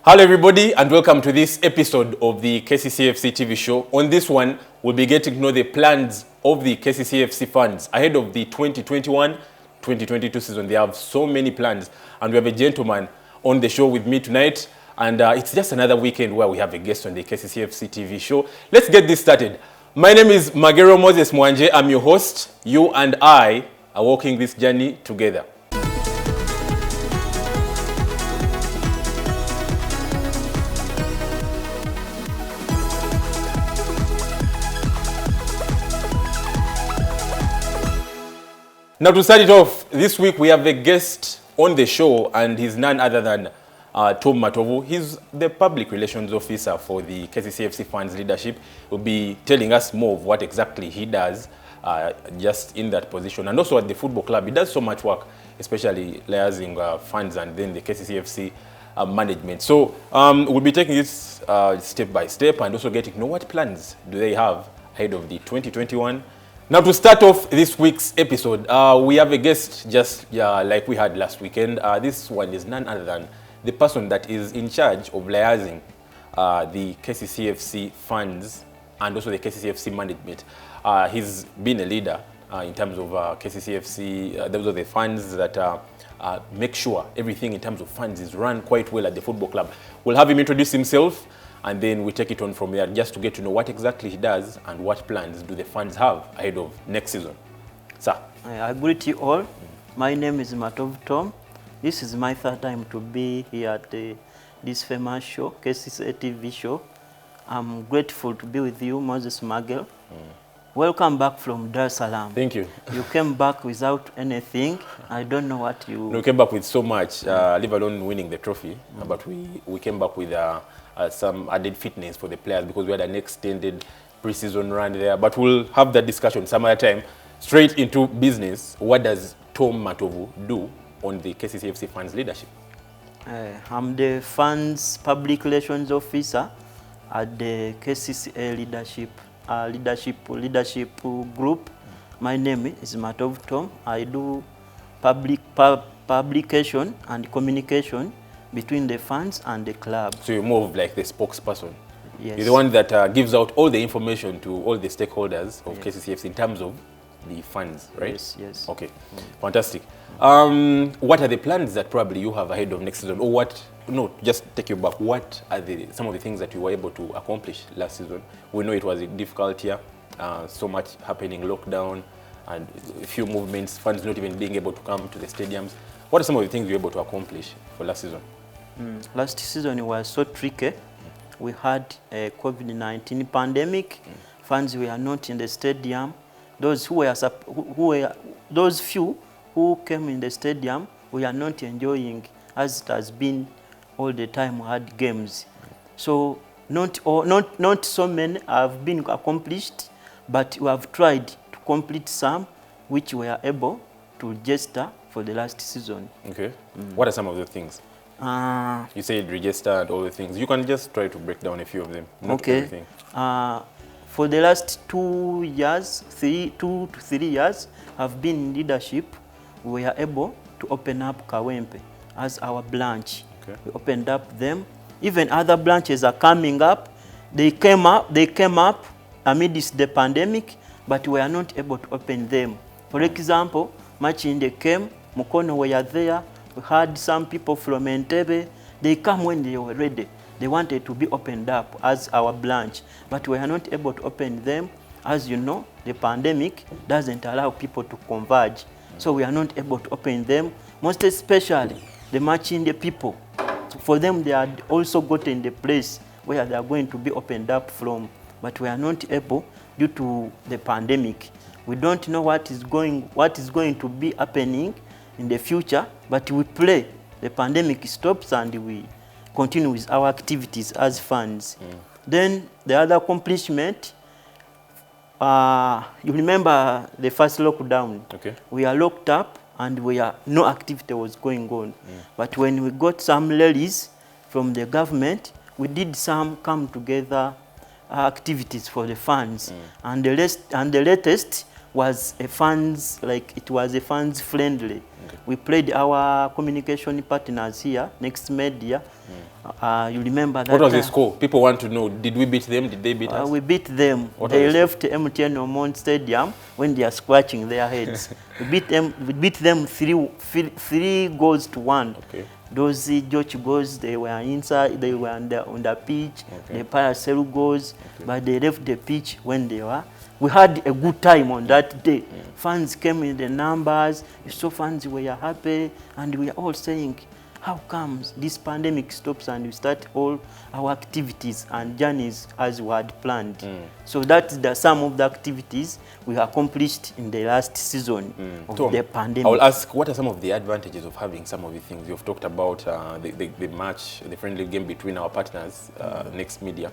Hello everybody and welcome to this episode of the KCCA FC TV show. On this one, we'll be getting to know the plans of the KCCA FC fans ahead of the 2021-2022 season. They have so many plans and we have a gentleman on the show with me tonight, and it's just another weekend where we have a guest on the KCCA FC TV show. Let's get this started. My name is Magero Moses Mwanje. I'm your host. You and I are walking this journey together. Now to start it off, this week we have a guest on the show and he's none other than Tom Matovu. He's the public relations officer for the KCCA FC fans leadership. He'll be telling us more of what exactly he does just in that position. And also at the football club, he does so much work, especially liaising fans and then the KCCA FC management. So we'll be taking this step by step and also getting to know what plans do they have ahead of the 2021. Now to start off this week's episode, we have a guest just like we had last weekend. This one is none other than the person that is in charge of liaising the KCCFC fans and also the KCCFC management. He's been a leader in terms of KCCFC. Those are the fans that make sure everything in terms of funds is run quite well at the football club. We'll have him introduce himself and then we take it on from there just to get to know what exactly he does and what plans do the fans have ahead of next season. Sir. I greet you all. My name is Matovu Tom. This is my third time to be here at this famous show, KCCA TV show. I'm grateful to be with you, Moses Magel. Welcome back from Dar es Salaam. Thank you. You came back without anything. I don't know what you... No, we came back with so much, leave alone winning the trophy. But we came back with some added fitness for the players because we had an extended pre-season run there. But we'll have that discussion some other time. Straight into business, what does Tom Matovu do on the KCCFC fans leadership? I'm the fans public relations officer at the KCCA leadership group. My name is Matovu Tom. I do publication and communication between the fans and the club. So you're more of like the spokesperson? Yes. You're the one that gives out all the information to all the stakeholders of KCCFC in terms of the funds, right? Yes, yes. Okay, fantastic. What are the plans that probably you have ahead of next season? Or what, no, just take you back, what are some of the things that you were able to accomplish last season? We know it was a difficult year, so much happening, lockdown, and a few movements, fans not even being able to come to the stadiums. What are some of the things you were able to accomplish for last season? Last season was so tricky. We had a COVID-19 pandemic. Fans were not in the stadium. Those those few who came in the stadium, we are not enjoying as it has been all the time we had games. So not so many have been accomplished, but we have tried to complete some which we are able to register for the last season. Okay. What are some of the things? You said register and all the things. You can just try to break down a few of them. Not everything. For the last 2 years, 2 to 3 years, I've been in leadership. We are able to open up Kawempe as our branch. Okay. We opened up them. Even other branches are coming up. They came up amidst the pandemic, but we are not able to open them. For example, Machinde came, Mukono were there. We had some people from Entebbe. They come when they were ready. They wanted to be opened up as our branch, but we are not able to open them. As you know, the pandemic doesn't allow people to converge. So we are not able to open them, most especially the Machinde people. For them, they had also gotten the place where they are going to be opened up from, but we are not able due to the pandemic. We don't know what is going to be happening in the future, but we pray the pandemic stops and we continue with our activities as fans. Then the other accomplishment, you remember the first lockdown. Okay. We are locked up and no activity was going on. But when we got some release from the government, we did some come together activities for the fans. And the latest was a funds, like it was a funds friendly. Okay. We played our communication partners here, Next Media. You remember that? What was the score? People want to know. Did we beat them? Did they beat us? We beat them. They left MTN Omon Stadium when they are scratching their heads. We beat them 3-1. Okay. Those George goals, they were inside, they were on the pitch. Okay. The Paracel goals, okay. But they left the pitch when they were. We had a good time on that day. Fans came in the numbers. You saw fans were happy, and we are all saying, how comes this pandemic stops and we start all our activities and journeys as we had planned? So that's some of the activities we accomplished in the last season of Tom, the pandemic. I will ask, what are some of the advantages of having some of the things you've talked about, the match, the friendly game between our partners, Next Media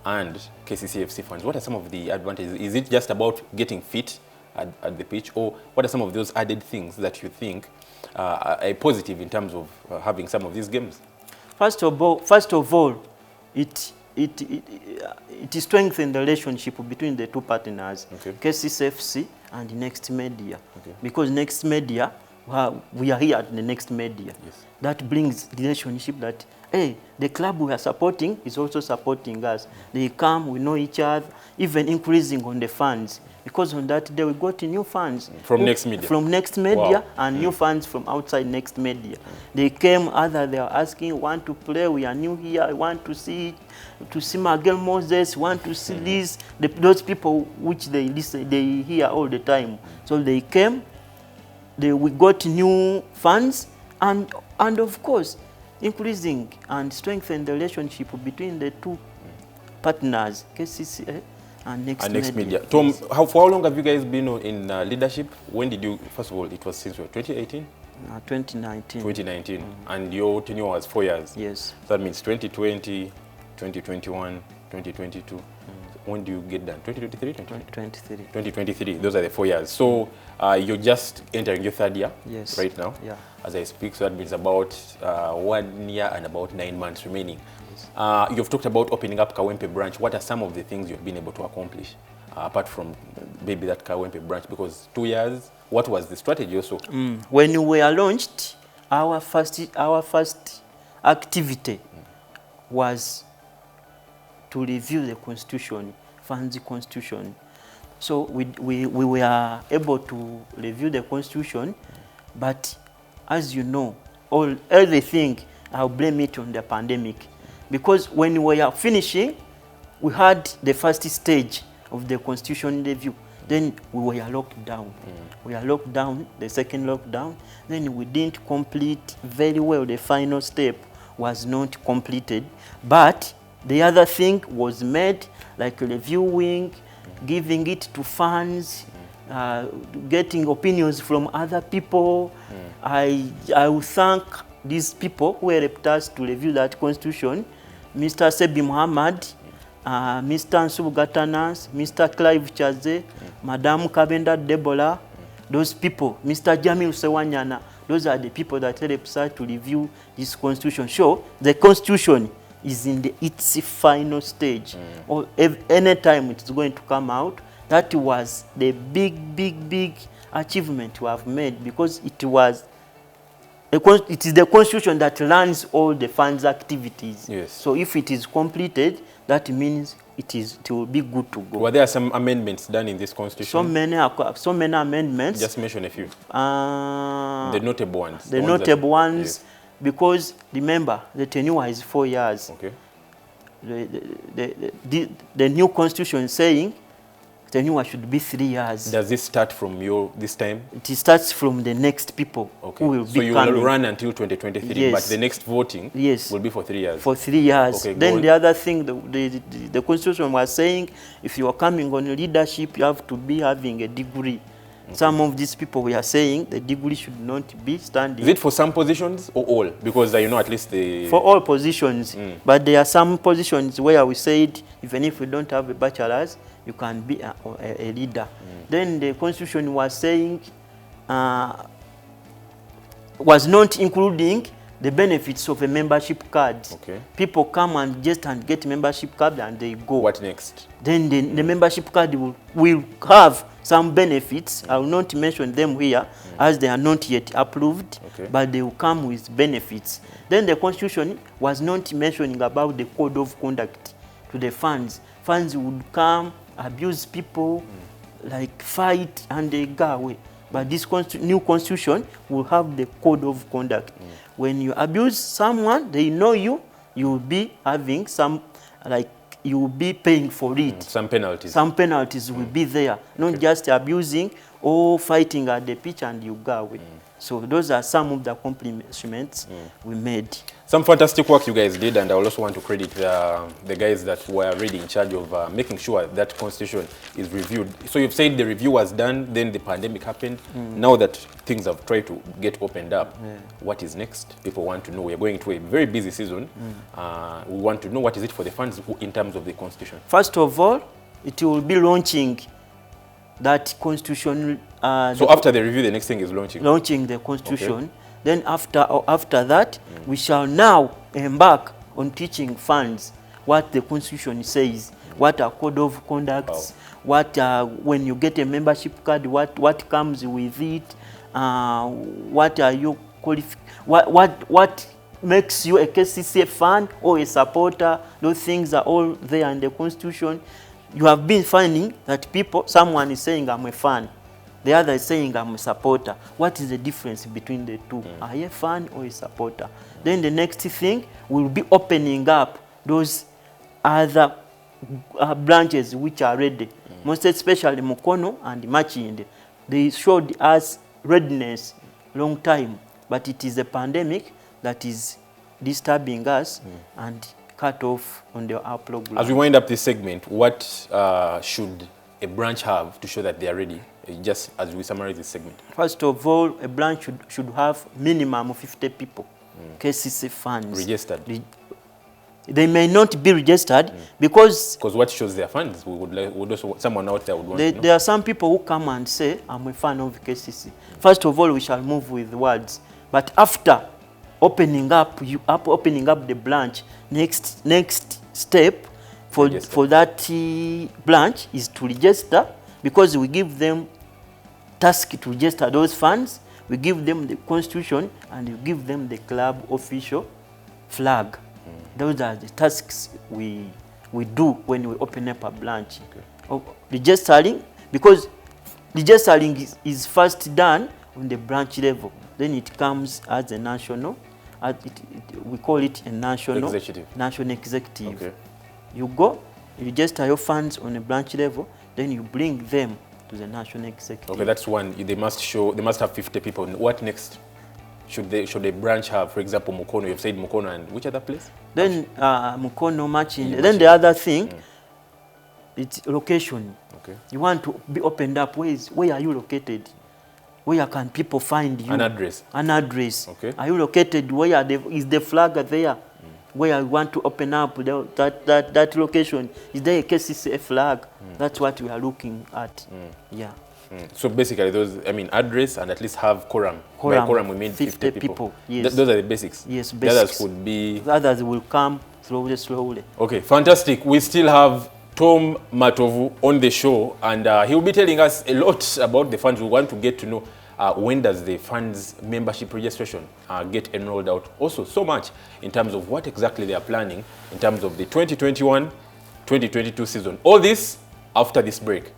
and KCCA FC fans? What are some of the advantages? Is it just about getting fit at the pitch, or what are some of those added things that you think a positive in terms of having some of these games? First of all, it strengthens the relationship between the two partners, okay. KCCA FC and Next Media. Okay. Because Next Media, we are here at the Next Media. Yes. That brings the relationship that, hey, the club we are supporting is also supporting us. They come, we know each other, even increasing on the funds. Because on that day we got new fans from Next Media. From Next Media, wow. And new fans from outside Next Media. They came, they are asking, want to play, we are new here, want to see Miguel Moses, want to see this, those people which they listen, they hear all the time. So they came, we got new fans, and of course, increasing and strengthening the relationship between the two partners, KCCA and Next Media. Tom, for how long have you guys been in leadership? When did you, first of all, it was since 2018? 2019. 2019. And your tenure was 4 years? Yes. So that means 2020, 2021, 2022. When do you get done? 2023? 2023. 2023. Those are the 4 years. So you're just entering your third year right now, as I speak. So that means about 1 year and about 9 months remaining. You've talked about opening up Kawempe branch. What are some of the things you've been able to accomplish apart from maybe that Kawempe branch? Because 2 years, what was the strategy also? When we were launched, our first activity was to review the constitution, fund constitution. So we were able to review the constitution, but as you know, everything, I'll blame it on the pandemic. Because when we are finishing, we had the first stage of the constitution review. Then we were locked down. We are locked down, the second lockdown. Then we didn't complete very well. The final step was not completed. But the other thing was made, like reviewing, giving it to fans, getting opinions from other people. I will thank these people who helped us to review that constitution. Mr. Sebi Muhammad, Mr. Nsubu Gatanas, Mr. Clive Chaze, Madam Kabenda Debola, those people, Mr. Jamil Sewanyana, those are the people that helped us to review this constitution. So the constitution is in its final stage. Or any time it's going to come out, that was the big achievement we have made, because it is the constitution that runs all the funds activities. Yes. So if it is completed, that means it will be good to go. Were there some amendments done in this constitution? So many amendments. Just mention a few. The notable ones. The notable ones, yes. Because remember, the tenure is 4 years. Okay. The new constitution is saying tenure should be 3 years. Does this start from this time? It starts from the next people who will be coming. So you will run until 2023, yes. But the next voting will be for 3 years? For 3 years. Okay, then the other thing, the constitution was saying, if you are coming on leadership, you have to be having a degree. Okay. Some of these people we are saying the degree should not be standing. Is it for some positions or all? Because you know at least the... For all positions. But there are some positions where we said, even if we don't have a bachelor's, you can be a leader. Then the constitution was saying, was not including the benefits of a membership card. Okay. People come and get membership card and they go. What next? Then the membership card will have some benefits. I will not mention them here as they are not yet approved, but they will come with benefits. Then the constitution was not mentioning about the code of conduct to the funds. Funds would come, abuse people, like fight, and they go away. But this new constitution will have the code of conduct. When you abuse someone, they know you, you will be having some, like, you will be paying for it. Some penalties. Some penalties will be there, not just abusing or fighting at the pitch and you go away. So those are some of the accomplishments we made. Some fantastic work you guys did, and I also want to credit the guys that were really in charge of making sure that constitution is reviewed. So you've said the review was done, then the pandemic happened. Now that things have tried to get opened up, what is next? People want to know. We're going to a very busy season. We want to know what is it for the fans in terms of the constitution. First of all, it will be launching that constitution. So after the review, the next thing is launching the constitution. Okay. Then after that, we shall now embark on teaching fans what the constitution says, what are code of conducts, what when you get a membership card, what comes with it, what are you what makes you a KCCA fan or a supporter. Those things are all there in the constitution. You have been finding that someone is saying I'm a fan, the other is saying I'm a supporter. What is the difference between the two? Are you a fan or a supporter? Then the next thing, we'll be opening up those other branches which are ready. Most especially Mukono and Machinde. They showed us readiness long time, but it is the pandemic that is disturbing us and cut off on our program. As we wind up this segment, what should a branch have to show that they are ready? Just as we summarize this segment. First of all, a branch should have minimum of 50 people, KCCA fans. Registered. They may not be registered because what shows their fans? We would also, someone out there would want to know. There are some people who come and say, I'm a fan of KCC. First of all, we shall move with words. But after opening up the branch, next step for that branch is to register, because we give them task to register those funds. We give them the constitution and we give them the club official flag. Those are the tasks we do when we open up a branch. Registering, because registering is first done on the branch level. Then it comes as a national, we call it a national executive. Okay. You go, you register your funds on a branch level, then you bring them to the national executive. Okay, that's one. They must have 50 people. What next? Should a branch have, for example, Mukono? You've said Mukono, and which other place? Then Mukono, Machinde. Then the other thing, it's location. Okay. You want to be opened up. Where are you located? Where can people find you? An address. An address. Okay. Are you located? Where is the flag there? Where you want to open up that location? Is there a KCCA flag? That's what we are looking at. Yeah. So basically, address and at least have quorum. By quorum, we mean 50 people. Yes. Those are the basics. Yes, basics. The others could be... The others will come slowly. Okay, fantastic. We still have Tom Matovu on the show, and he will be telling us a lot about the funds. We want to get to know when does the funds membership registration get enrolled out. Also, so much in terms of what exactly they are planning in terms of the 2021-2022 season. All this after this break.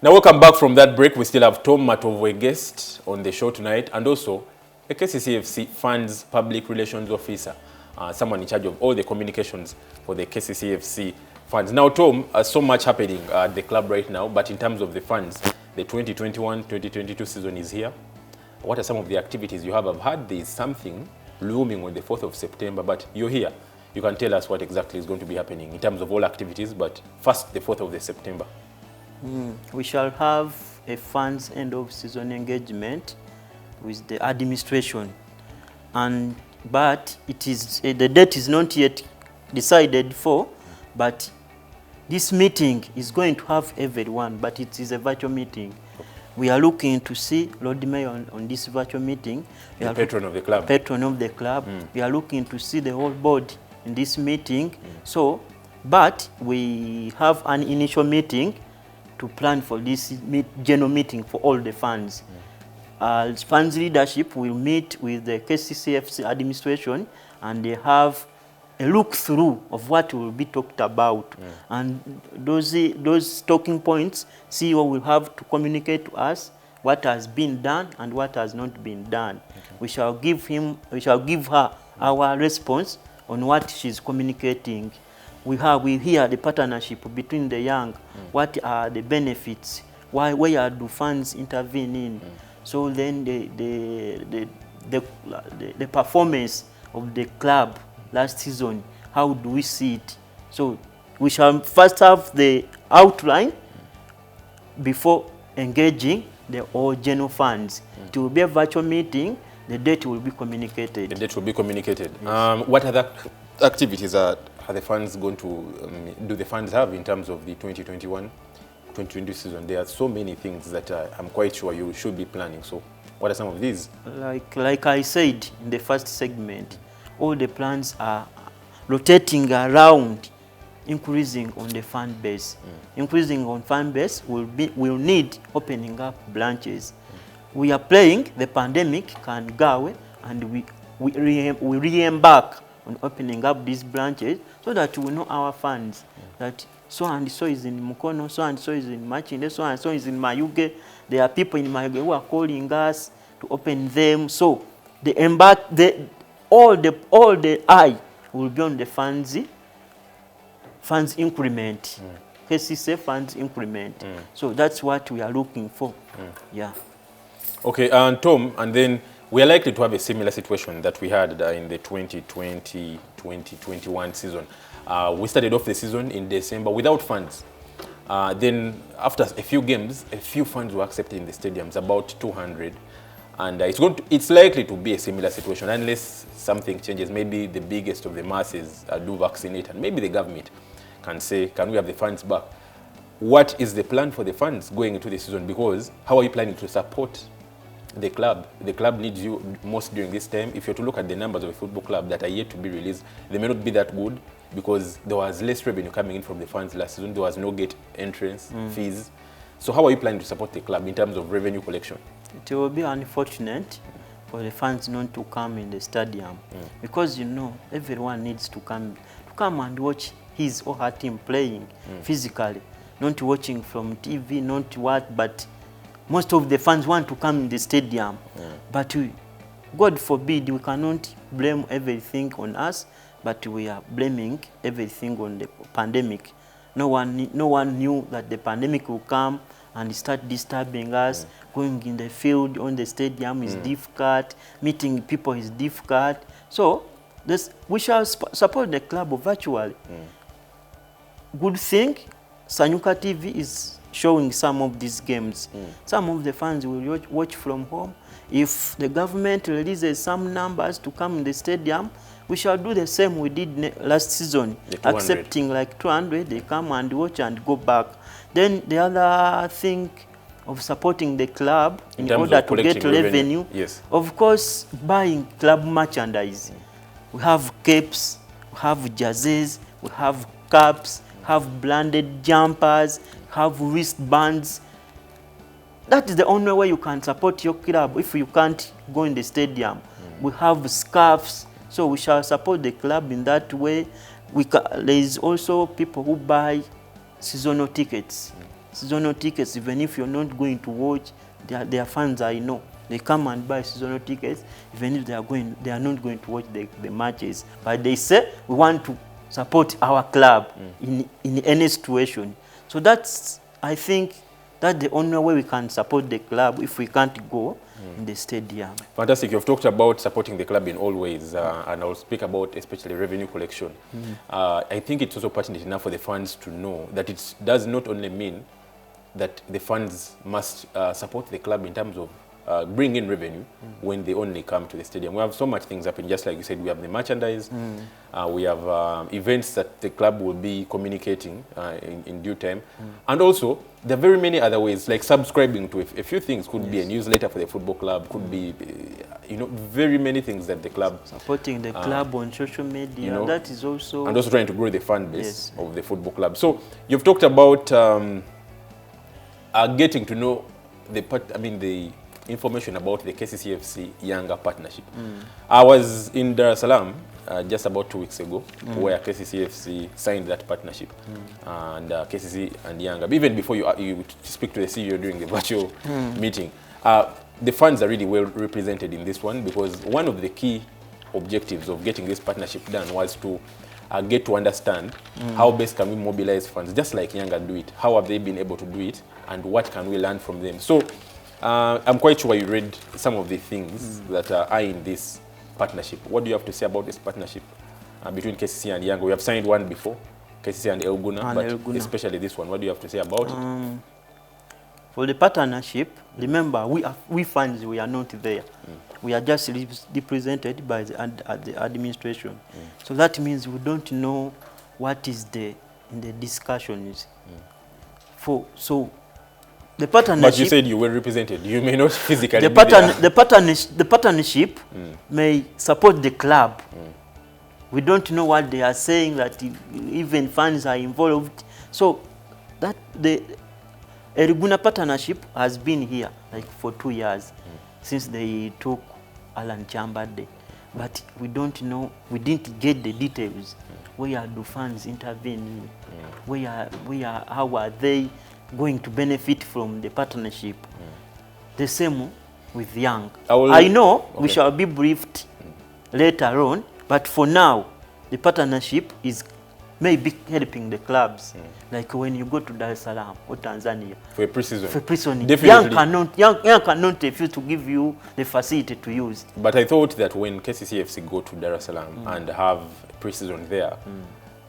Now, welcome back from that break. We still have Tom Matovu, a guest on the show tonight, and also a KCCA FC Funds Public Relations Officer, someone in charge of all the communications for the KCCA FC Funds. Now, Tom, so much happening at the club right now, but in terms of the funds, the 2021-2022 season is here. What are some of the activities you have? I've heard there is something looming on the 4th of September, but you're here. You can tell us what exactly is going to be happening in terms of all activities, but first, the 4th of September. We shall have a funds end of season engagement with the administration, but it is the date is not yet decided for, but This meeting is going to have everyone, but it is a virtual meeting. We are looking to see Lord Mayor on this virtual meeting. The patron of the club. Patron of the club. We are looking to see the whole board in this meeting. So, but we have an initial meeting to plan for this general meeting for all the fans. Fans leadership will meet with the KCCA FC administration, and they have a look through of what will be talked about, and those talking points, CEO will have to communicate to us what has been done and what has not been done. We shall give her our response on what she's communicating. We hear the partnership between the young. What are the benefits? Where do funds intervene in? So then the performance of the club last season, how do we see it? So we shall first have the outline before engaging the all general funds. It will be a virtual meeting. The date will be communicated. The date will be communicated. Yes. What other activities are the funds going to do the funds have in terms of the 2021-2020 season? There are so many things that I'm quite sure you should be planning. So what are some of these? Like I said in the first segment, all the plans are rotating around increasing on the fan base. Increasing on fan base will need opening up branches. We are playing the pandemic can go away, and we re-embark on opening up these branches so that we know our fans that so and so is in Mukono, so and so is in Machinde, so and so is in Mayuge. There are people in Mayuge who are calling us to open them. So all the eye will be on the funds increment. KCCA funds increment. So that's what we are looking for. Yeah. Okay, and Tom, and then we are likely to have a similar situation that we had in the 2020-2021 season. We started off the season in December without funds. Then after a few games, a few funds were accepted in the stadiums, about 200. And it's likely to be a similar situation unless something changes. Maybe the biggest of the masses do vaccinate, and maybe the government can say, can we have the funds back? What is the plan for the funds going into the season? Because how are you planning to support the club? The club needs you most during this time. If you're to look at the numbers of a football club that are yet to be released, they may not be that good because there was less revenue coming in from the funds last season. There was no gate entrance fees. So how are you planning to support the club in terms of revenue collection? It will be unfortunate for the fans not to come in the stadium because, you know, everyone needs to come and watch his or her team playing physically, not watching from TV, not what, but most of the fans want to come in the stadium. But God forbid, we cannot blame everything on us, but we are blaming everything on the pandemic. No one knew that the pandemic will come and start disturbing us. Going in the field, on the stadium is difficult. Meeting people is difficult. So we shall support the club virtually. Good thing, Sanyuka TV is showing some of these games. Some of the fans will watch from home. If the government releases some numbers to come in the stadium, we shall do the same we did last season, accepting like 200, they come and watch and go back. Then the other thing of supporting the club in order to get revenue, yes, of course, buying club merchandise. We have capes, we have jerseys, we have caps, have branded jumpers, have wristbands. That is the only way you can support your club if you can't go in the stadium. We have scarves, so we shall support the club in that way. There is also people who buy seasonal tickets. Seasonal tickets, even if you're not going to watch, their fans, I know, they come and buy seasonal tickets, even if they are not going to watch the matches. But they say, we want to support our club in any situation. So that's, I think, that's the only way we can support the club if we can't go in the stadium. Fantastic. You've talked about supporting the club in all ways, and I'll speak about especially revenue collection. I think it's also pertinent enough for the fans to know that it does not only mean that the funds must support the club in terms of bring in revenue when they only come to the stadium. We have so much things happening, just like you said. We have the merchandise, we have events that the club will be communicating in due time, and also there are very many other ways, like subscribing to a few things. Could be a newsletter for the football club, could be, you know, very many things that the club supporting the club on social media. You know, that is also, and also trying to grow the fan base of the football club. So you've talked about getting to know the information about the KCCA FC Yanga partnership. I was in Dar es Salaam just about 2 weeks ago, where KCCA FC signed that partnership, and KCC and Yanga. Even before you speak to the CEO during the virtual meeting, the fans are really well represented in this one, because one of the key objectives of getting this partnership done was to get to understand how best can we mobilize funds, just like Yanga do it. How have they been able to do it, and what can we learn from them? So I'm quite sure you read some of the things that are in this partnership. What do you have to say about this partnership between KCC and Yanga? We have signed one before, KCC and Elguna, but especially this one. What do you have to say about it? For the partnership, remember, we fans, we are not there. We are just represented by the administration. So that means we don't know what is in the discussions. So the partnership. But you said you were represented. You may not physically the be there. The partnership may support the club. We don't know what they are saying, that even fans are involved. So that the Eriguna partnership has been here like for 2 years since they took Alan Chambade. But we don't know, we didn't get the details. Where do fans intervene? How are they going to benefit from the partnership? The same with Young. I know we shall be briefed later on, but for now, the partnership is maybe helping the clubs. Like when you go to Dar es Salaam or Tanzania for a pre-season. Young cannot refuse to give you the facility to use. But I thought that when KCCFC go to Dar es Salaam and have pre-season there,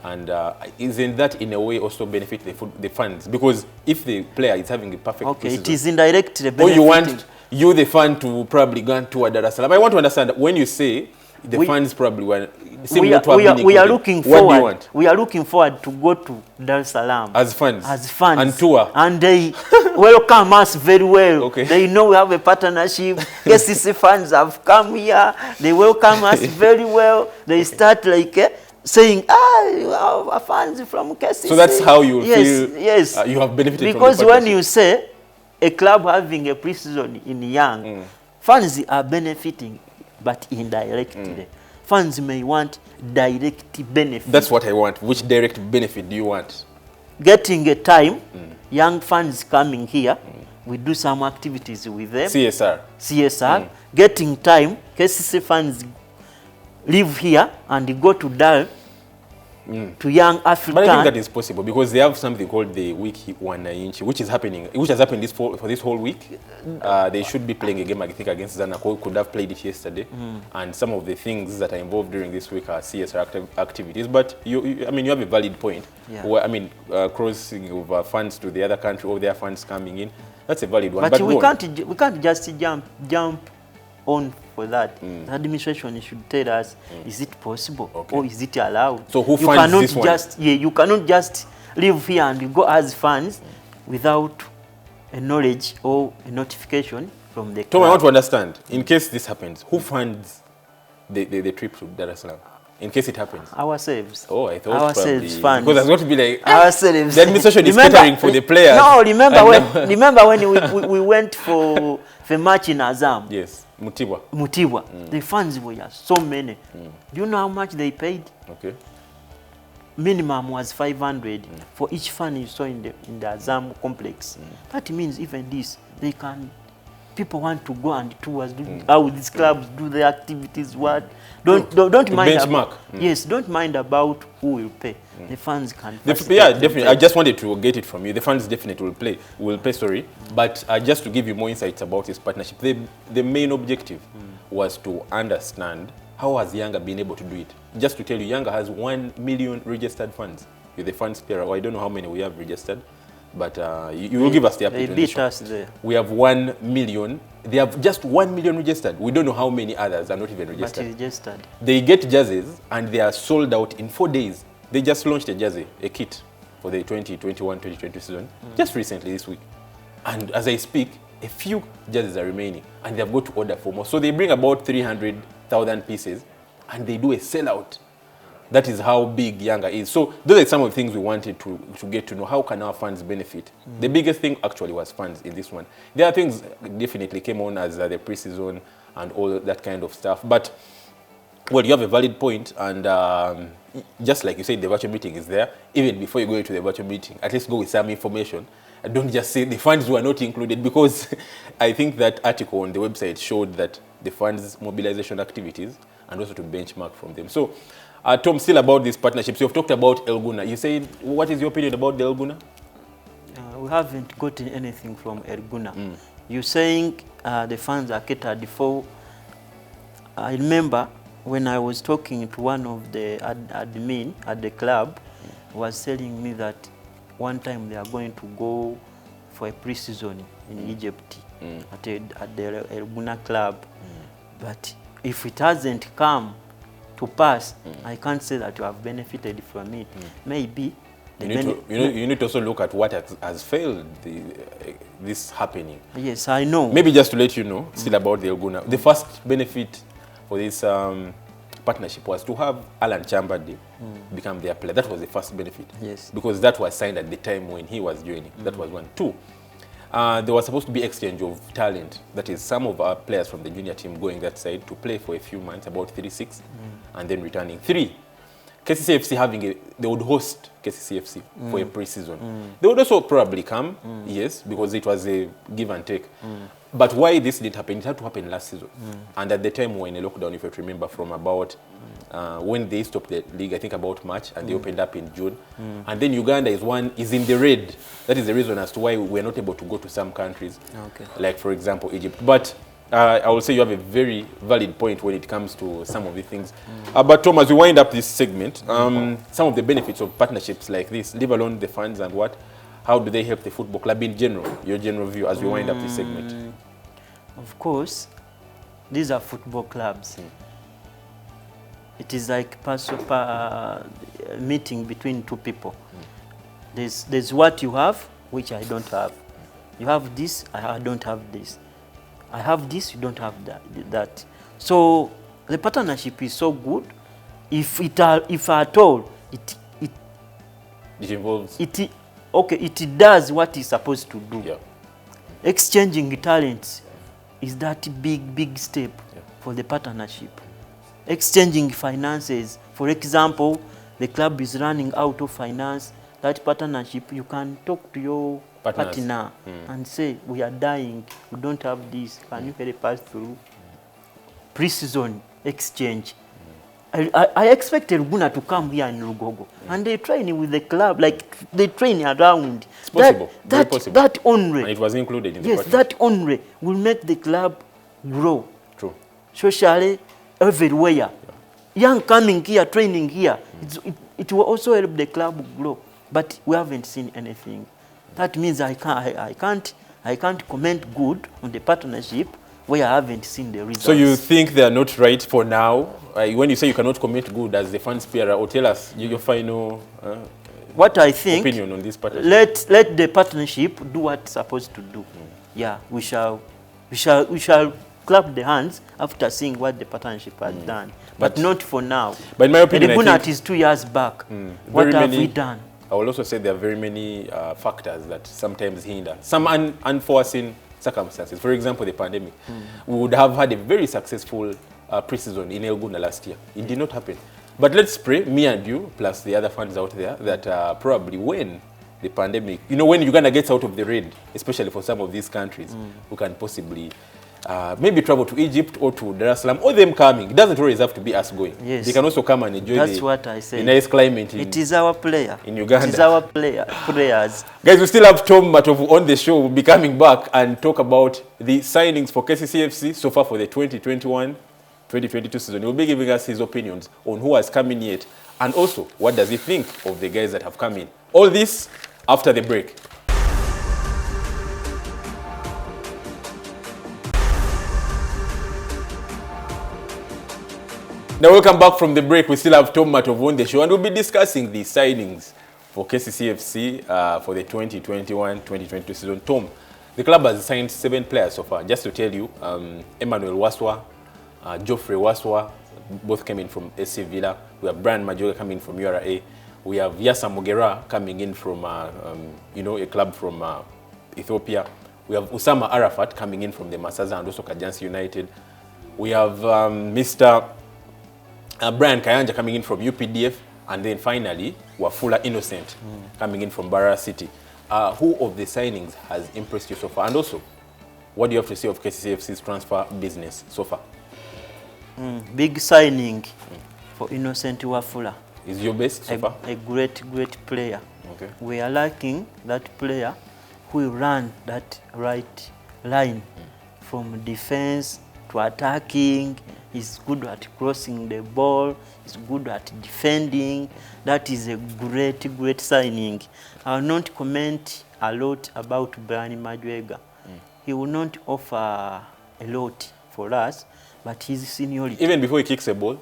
and isn't that in a way also benefit the fans? Because if the player is having a perfect pre-season, it is indirectly benefiting. Or you want the fan to probably go to Dar es Salaam. I want to understand when you say the fans probably were. We are looking forward. We are looking forward to go to Dar es Salaam as fans. And tour. And they welcome us very well. They know we have a partnership. KCC fans have come here. They welcome us very well. They start like saying, our fans from KCC. So that's how you feel. Yes. You have benefited because from the when you say a club having a pre-season in Young, fans are benefiting, but indirectly. Fans may want direct benefit. That's what I want. Which direct benefit do you want? Getting a time, young fans coming here, we do some activities with them. CSR. Getting time, KCC fans live here and go to Dar, to young African. But I think that is possible because they have something called the Wiki Wananchi, which has happened for this whole week. They should be playing a game, I think, against Zanaco. Could have played it yesterday. And some of the things that are involved during this week are CSR activities. But you have a valid point. Where, crossing over funds to the other country, or their funds coming in. That's a valid one. But we can't just jump on for that. The administration should tell us, is it possible or is it allowed? So who funds this one? You cannot just live here and go as funds without a knowledge or a notification from the club. Tom, I want to understand, in case this happens, who funds the trip to Dar es Salaam? In case it happens. Ourselves. Oh, I thought ourselves funds. Because there's going to be like ourselves. The administration is catering for the players. No, remember when we went for the match in Azam. Yes, Mutibwa. The funds were so many. Do you know how much they paid? Okay. Minimum was 500 for each fan you saw in the Azam complex. That means even this, people want to go and tours, how these clubs do their activities, what. Don't mind benchmark. Yes, don't mind about who will pay. The fans can. Definitely. I just wanted to get it from you. The fans definitely will pay. But just to give you more insights about this partnership, the main objective was to understand how has Yanga been able to do it. Just to tell you, Yanga has 1 million registered fans with the fans pair. I don't know how many we have registered, but you will give us the update. They beat us there. We have 1 million. They have just 1 million registered. We don't know how many others are not even registered. But registered. They get jerseys and they are sold out in 4 days. They just launched a jersey, a kit for the 2021-2022 season, just recently this week. And as I speak, a few jerseys are remaining and they've got to order for more. So they bring about 300,000 pieces and they do a sellout. That is how big Yanga is. So those are some of the things we wanted to get to know. How can our fans benefit? The biggest thing actually was fans in this one. There are things definitely came on as the pre-season and all that kind of stuff. But, well, you have a valid point. And just like you said, the virtual meeting is there. Even before you go into the virtual meeting, at least go with some information. And don't just say the funds were not included, because I think that article on the website showed that the funds mobilization activities and also to benchmark from them. So, Tom, still about these partnerships, you've talked about Elguna. You said, what is your opinion about the Elguna? We haven't gotten anything from Elguna. You're saying the funds are catered for. I remember when I was talking to one of the admin at the club, was telling me that one time they are going to go for a pre-season in Egypt at the Elguna club. But if it hasn't come to pass, I can't say that you have benefited from it. Maybe you need to also look at what has failed this happening. Yes, I know. Maybe just to let you know, still about the Elguna, the first benefit for this partnership was to have Alan Chambade become their player. That was the first benefit. Yes. Because that was signed at the time when he was joining. That was one. Two, there was supposed to be exchange of talent. That is, some of our players from the junior team going that side to play for a few months, about 36, and then returning. Three, KCCA FC they would host KCCA FC for a pre-season. They would also probably come, yes, because it was a give and take. But why this didn't happen, it had to happen last season. And at the time we were in a lockdown, if you remember, from about when they stopped the league, I think about March, and they opened up in June. And then Uganda is in the red. That is the reason as to why we're not able to go to some countries, like, for example, Egypt. But I will say you have a very valid point when it comes to some of the things. But Tom, as we wind up this segment, some of the benefits of partnerships like this, leave alone the funds and what, how do they help the football club in general, your general view as we wind up this segment? Of course, these are football clubs. It is like a meeting between two people. There's what you have, which I don't have. You have this, I don't have this. I have this, you don't have that. So the partnership is so good. If at all it involves it does what it's supposed to do. Yeah. Exchanging talents is that big step for the partnership. Exchanging finances. For example, the club is running out of finance. That partnership, you can talk to your partner and say, we are dying, we don't have this, can you help us through pre-season exchange? I expect Elguna to come here in Lugogo and they train with the club, like they train around. It's possible, very possible. That only. And it was included in the partnership. Yes, that only will make the club grow. True. Socially, everywhere. Young coming here, training here, it will also help the club grow. But we haven't seen anything. That means I can't comment good on the partnership where I haven't seen the results. So you think they are not right for now? When you say you cannot comment good as the fans peer, or tell us your final what I think, opinion on this partnership. Let the partnership do what it's supposed to do. Yeah, we shall clap the hands after seeing what the partnership has done, but not for now. But in my opinion, I think is 2 years back. What have we done? I will also say there are very many factors that sometimes hinder. Some unforeseen circumstances. For example, the pandemic. We would have had a very successful pre-season in Elguna last year. It did not happen. But let's pray, me and you, plus the other fans out there, that probably when the pandemic, when Uganda gets out of the red, especially for some of these countries, we can possibly maybe travel to Egypt or to Dar es Salaam, or them coming. It doesn't always have to be us going. Yes. They can also come and enjoy the nice climate it is our player. In Uganda. It is our players. Guys, we still have Tom Matovu on the show. We'll be coming back and talk about the signings for KCCA FC so far for the 2021-2022 season. He'll be giving us his opinions on who has come in yet, and also what does he think of the guys that have come in. All this after the break. Now, welcome back from the break. We still have Tom Matovu on the show, and we'll be discussing the signings for KCCA FC for the 2021-2022 season. Tom, the club has signed 7 players so far. Just to tell you, Emmanuel Waswa, Geoffrey Waswa, both came in from SC Villa. We have Brian Majwega coming from URA. We have Yasa Mogera coming in from, a club from Ethiopia. We have Usama Arafat coming in from the Masaza and also Kajansi United. We have Mr. Brian Kayanja coming in from UPDF. And then finally, Wafula Innocent coming in from Bara City. Who of the signings has impressed you so far? And also, what do you have to say of KCCA FC's transfer business so far? Big signing for Innocent Wafula. Is your best so far? A great player. Okay. We are lacking that player who will run that right line from defense to attacking. He's good at crossing the ball. He's good at defending. That is a great signing. I will not comment a lot about Brian Majwega. He will not offer a lot for us, but his seniority. Even before he kicks a ball?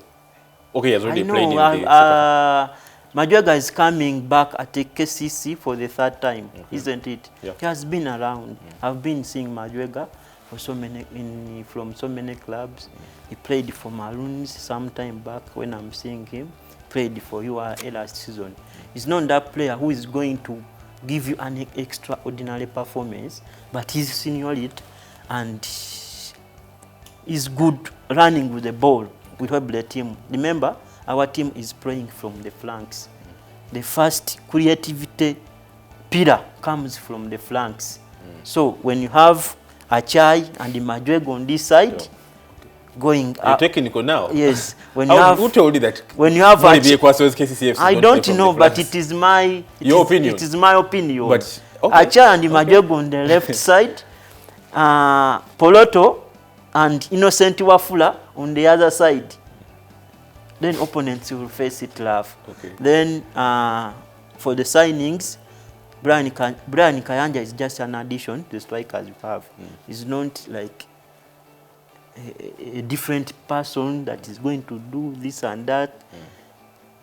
Okay, he has already played in the Majwega is coming back at the KCC for the 3rd time, isn't it? Yeah. He has been around. I've been seeing Majwega for from so many clubs. He played for Maroons some time back when I'm seeing him. Played for URA last season. He's not that player who is going to give you an extraordinary performance, but he's seniority and is good running with the ball. We help the team. Remember, our team is playing from the flanks. The first creativity pillar comes from the flanks. So when you have Achai and the Majwega on this side, going up. You're technical now. Yes. When who told you that? When you have I don't know, but it is my opinion. It is my opinion. But okay. Achai and the Majwega on the left side, Poloto and Innocent Wafula on the other side. Then opponents will face it tough. Okay. Then for the signings, Brian Kayanja is just an addition to the strikers we have. He's not like a different person that is going to do this and that.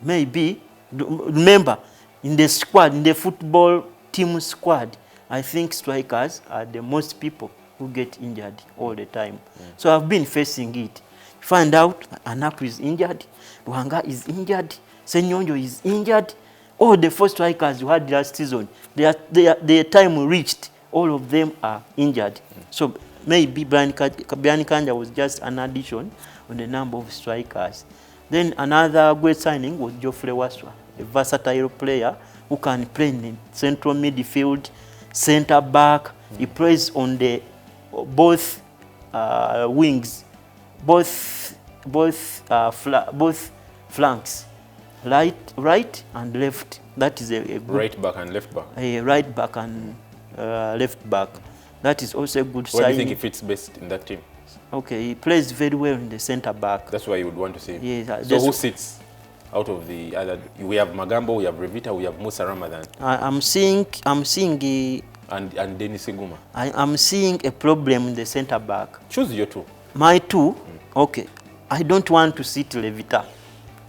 Maybe, remember, in the squad, in the football team squad, I think strikers are the most people who get injured all the time. So I've been facing it. Find out Anaku is injured, Luhanga is injured, Senyonjo is injured. All the 4 strikers you had last season, their time reached, all of them are injured. So maybe Brian Kanja was just an addition on the number of strikers. Then another great signing was Geoffrey Waswa, a versatile player who can play in central midfield, center back. He plays on the both wings, both flanks, right and left. That is a good right back and left back. A right back and left back. That is also a good sign. Where do you think he fits best in that team? Okay, he plays very well in the center back. That's why you would want to see him. Yes. So who sits out of the other? We have Magambo, we have Revita, we have Musa Ramadan. I'm seeing and Denis Iguma. I'm seeing a problem in the center back. Choose your 2. My 2. Okay. I don't want to sit Revita,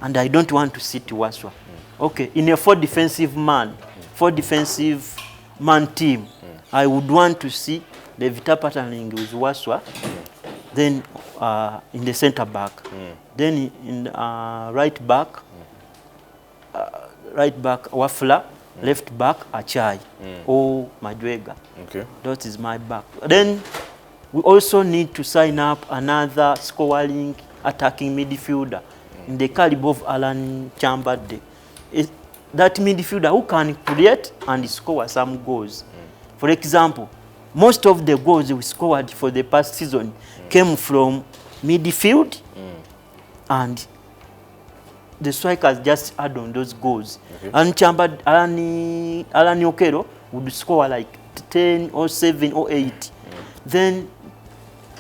and I don't want to sit Waswa. Okay. In a 4 defensive man team, I would want to see Revita partnering with Waswa, then in the center back, then in right back Wafula, left back Achai or Majwega. Okay. That is my back. Then we also need to sign up another scoring attacking midfielder in the caliber of Alan Chambade. That midfielder who can create and score some goals. For example, most of the goals we scored for the past season came from midfield, and the strikers just add on those goals. Okay. And Alan Okero would score like 10 or 7 or 8. Then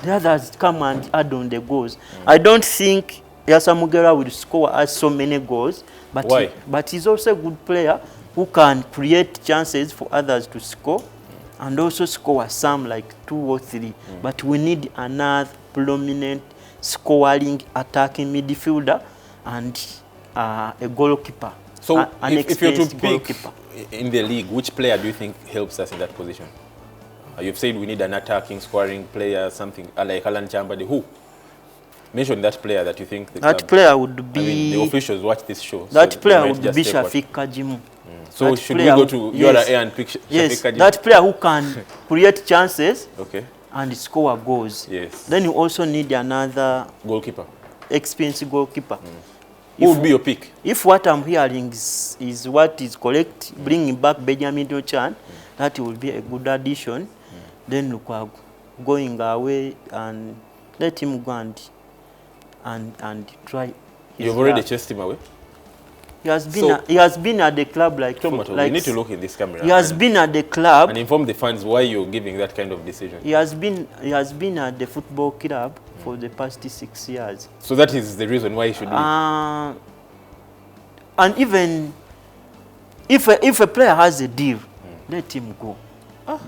the others come and add on the goals. I don't think Yasa Mugera will score us so many goals, but why? But he's also a good player who can create chances for others to score and also score some like 2 or 3. But we need another prominent scoring attacking midfielder and a goalkeeper. So An if you're to experienced pick goalkeeper. in the league, which player do you think helps us in that position? You've said we need an attacking, scoring player, something like Alan Chambadi. Who? Mention that player that you think the club, player would be... I mean, the officials watch this show. That so player would be Shafika Jimu. So that should we go to URA and pick yes, Shafika Jimu? that player who can create chances and score goals. Yes. Then you also need another... goalkeeper. Experienced goalkeeper. Who would be your pick? If what I'm hearing is what is correct, bringing back Benjamin Chan, that will be a good addition. Then Lukwago going away and let him go and try. You've already chased him away? He has been at the club like you need to look in this camera. He has been at the club and inform the fans why you're giving that kind of decision. He has been at the football club for the past 6 years. So that is the reason why he should leave. And even if a player has a deal, let him go.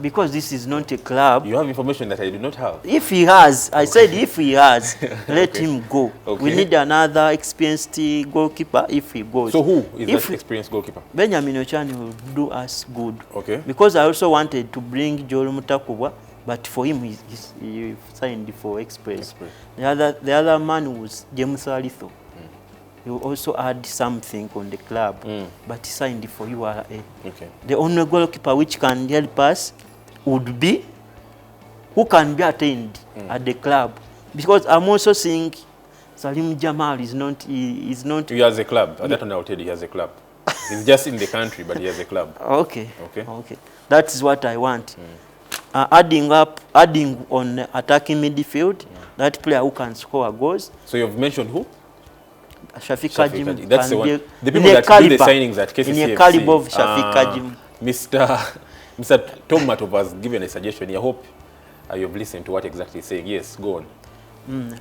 Because this is not a club. You have information that I do not have. If he has, I said if he has, let him go. We need another experienced goalkeeper if he goes. So who is that experienced goalkeeper? Benjamin Ochani will do us good. Okay. Because I also wanted to bring Joel Mutakubwa, but for him he signed for Express. The other man was James Alitho. He will also add something on the club, but he signed for URA. Okay. The only goalkeeper which can help us would be who can be attained at the club. Because I'm also seeing Salim Jamal is not... He has a club. That one I'll tell you, he has a club. He's just in the country, but he has a club. Okay. That is what I want. Adding on attacking midfield, that player who can score goals. So you've mentioned who? Shafika Jim. That's the one. The people that do the signings at KCCA FC. In a caliber of Shafika Jim. Mr. Tom Matovu has given a suggestion. I hope you've listened to what exactly he's saying. Yes, go on.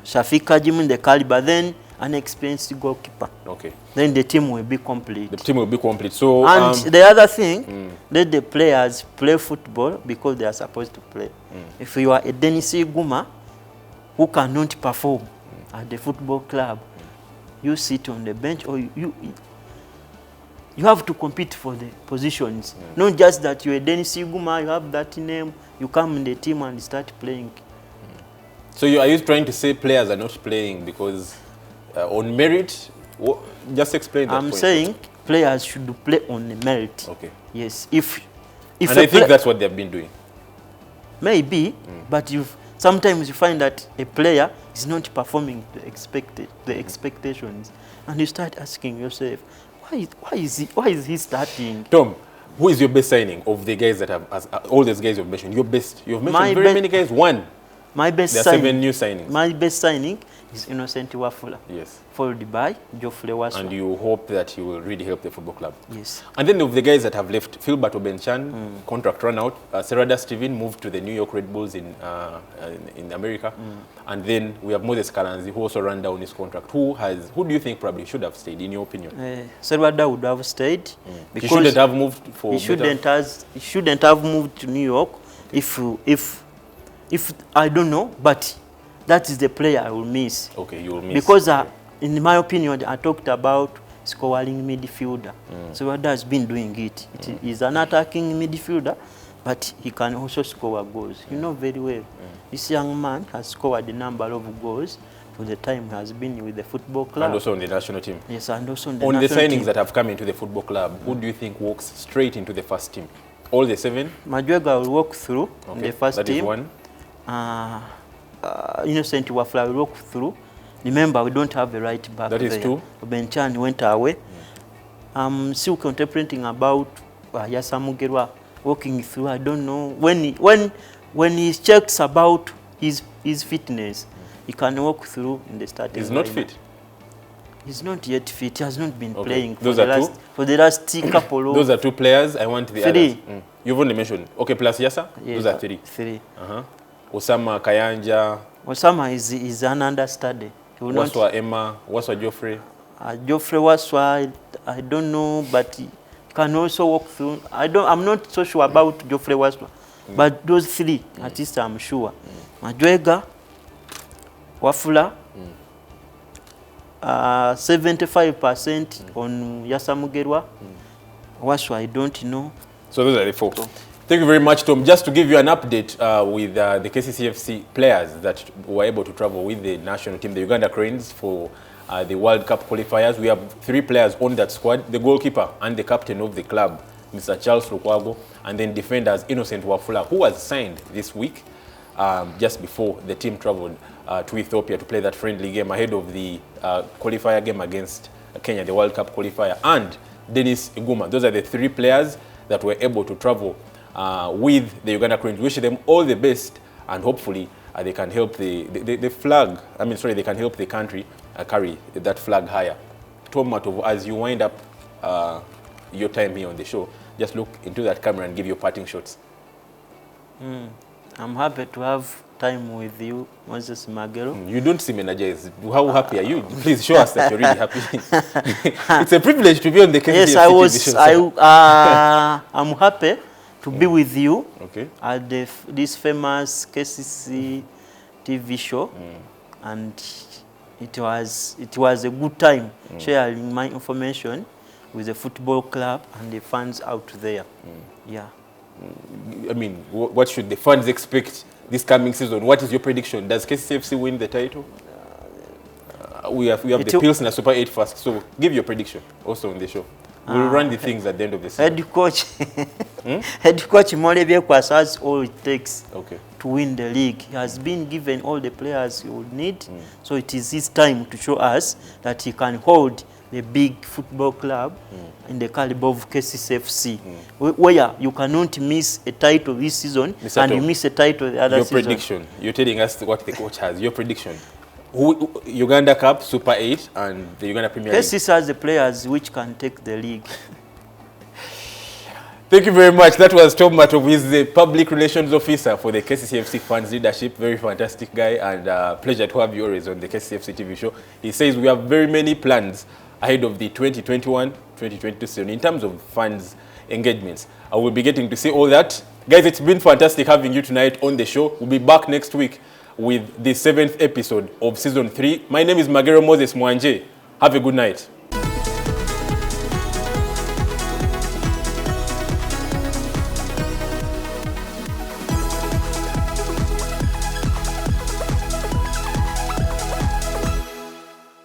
Shafika Jim in the caliber, then an experienced goalkeeper. Okay. Then the team will be complete. The team will be complete. So and the other thing, let the players play football because they are supposed to play. If you are a Denis Iguma who cannot perform at the football club, you sit on the bench, or you have to compete for the positions. Not just that you're a Denis Iguma, you have that name, you come in the team and start playing. So are you trying to say players are not playing because on merit? Just explain that. I'm saying players should play on merit. Okay. Yes. If and I think that's what they've been doing. Maybe, but sometimes you find that a player is not performing the expectations, and you start asking yourself, why is he starting? Tom, who is your best signing of the guys that have all these guys you've mentioned? Your best. You've mentioned very many guys. One. My best there are 7 new signings. My best signing is Innocent Wafula. Yes. Followed by Geoffrey Waswa. And you hope that he will really help the football club. Yes. And then of the guys that have left, Philbert Obenchan, contract run out. Serada Steven moved to the New York Red Bulls in America. And then we have Moses Kalanzi, who also ran down his contract. Who do you think probably should have stayed, in your opinion? Serada would have stayed. Because he shouldn't have moved for he shouldn't have moved to New York. If I don't know, but that is the player I will miss. Okay, you will miss. Because in my opinion, I talked about scoring midfielder. So what has been doing it? It is an attacking midfielder, but he can also score goals. You know very well. This young man has scored a number of goals for the time he has been with the football club. And also on the national team. Yes, and also on the national team. On the signings that have come into the football club, who do you think walks straight into the first team? All the 7? Majwega will walk through in the first team. That is one. Innocent Wafula will walk through. Remember, we don't have a right back. That is 2. Benchan went away. I'm still contemplating about Yasamugerwa walking through. I don't know when he checks about his fitness, he can walk through in the starting. He's not fit. He's not yet fit. He has not been playing for the last couple of... Those are 2 players. I want the 3. others. You've only mentioned. Okay, plus Yasa? Yes, those are 3. 3. Osama Kayanja. Osama is an understudy. Waswa Emma. Waswa Geoffrey. Geoffrey Waswa, I don't know, but he can also walk through. I'm not so sure about Geoffrey Waswa, but those 3, at least I'm sure. Majwega, Wafula, 75% on Yasamugerwa. Washu, I don't know. So those are the 4. Thank you very much, Tom. Just to give you an update with the KCCFC players that were able to travel with the national team, the Uganda Cranes, for the World Cup qualifiers. We have 3 players on that squad: the goalkeeper and the captain of the club, Mr. Charles Lukwago, and then defenders Innocent Wafula, who was signed this week just before the team traveled to Ethiopia to play that friendly game ahead of the qualifier game against Kenya, the World Cup qualifier, and Denis Iguma. Those are the 3 players that were able to travel with the Uganda Cranes. Wish them all the best, and hopefully they can help the flag. They can help the country carry that flag higher. Tom Matovu, as you wind up your time here on the show, just look into that camera and give your parting shots. I'm happy to have time with you, Moses Magero. You don't seem energized. How happy are you? Please show us that you're really happy. It's a privilege to be on the KCCA I'm happy to be with you at this famous KCC TV show, and it was a good time sharing my information with the football club and the fans out there. Yeah. What should the fans expect this coming season? What is your prediction? Does KCCFC win the title? We have the Pilsner Super 8 first, so give your prediction also on the show. We'll run the things at the end of the season. Head coach, Head coach Molebiekwas has all it takes to win the league. He has been given all the players he would need, so it is his time to show us that he can hold the big football club in the caliber of KCCFC, where you cannot miss a title this season and you miss a title the other season. Your prediction. You're telling us what the coach has. Your prediction. Uganda Cup, Super 8, and the Uganda Premier League. KCC has the players which can take the league. Thank you very much. That was Tom Matovu. He's the Public Relations Officer for the KCCFC Fans Leadership. Very fantastic guy, and pleasure to have you always on the KCCFC TV show. He says we have very many plans ahead of the 2021-2022 season in terms of fans engagements. I will be getting to see all that. Guys, it's been fantastic having you tonight on the show. We'll be back next week with the 7th episode of Season 3. My name is Magero Moses Mwanje. Have a good night.